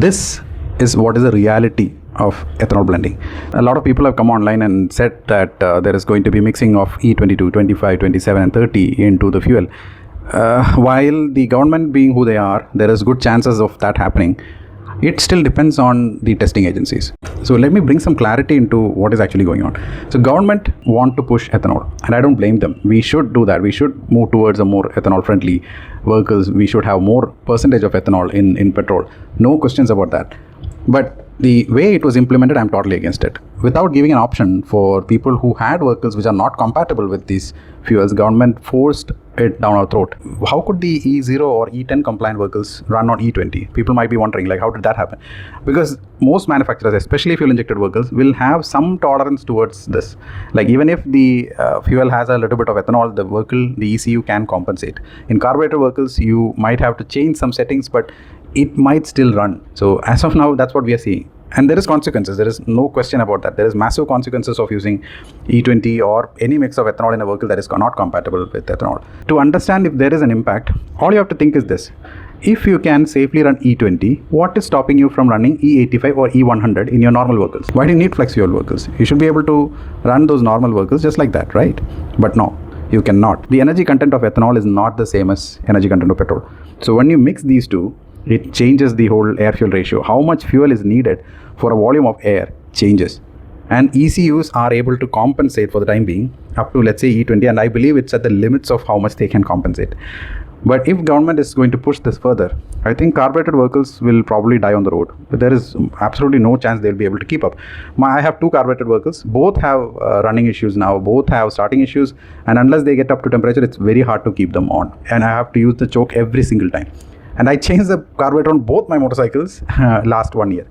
This is what is the reality of ethanol blending. A lot of people have come online and said that there is going to be mixing of E22, 25, 27 and 30 into the fuel. While the government being who they are, there is good chances of that happening. It still depends on the testing agencies. So let me bring some clarity into what is actually going on. So government want to push ethanol, and I don't blame them. We should do that. We should move towards a more ethanol friendly vehicles. We should have more percentage of ethanol in petrol. No questions about that. But the way it was implemented, I'm totally against it. Without giving an option for people who had vehicles which are not compatible with these fuels, government forced it down our throat. How could the E0 or E10 compliant vehicles run on E20? People might be wondering, like, how did that happen? Because most manufacturers, especially fuel injected vehicles, will have some tolerance towards this. Like, even if the fuel has a little bit of ethanol, the vehicle, the ECU can compensate. In carburetor vehicles, you might have to change some settings, but it might still run. So as of now, that's what we are seeing. And there is consequences. There is no question about that. There is massive consequences of using E20 or any mix of ethanol in a vehicle that is not compatible with ethanol. To understand if there is an impact, all you have to think is this. If you can safely run E20, what is stopping you from running E85 or E100 in your normal vehicles? Why do you need flex fuel vehicles? You should be able to run those normal vehicles just like that, right? But no, you cannot. The energy content of ethanol is not the same as energy content of petrol. So when you mix these two, it changes the whole air-fuel ratio. How much fuel is needed for a volume of air changes. And ECUs are able to compensate for the time being up to, let's say, E20, and I believe it's at the limits of how much they can compensate. But if government is going to push this further, I think carbureted vehicles will probably die on the road. But there is absolutely no chance they'll be able to keep up. I have two carbureted vehicles. Both have running issues now. Both have starting issues. And unless they get up to temperature, it's very hard to keep them on. And I have to use the choke every single time. And I changed the carburetor on both my motorcycles last 1 year.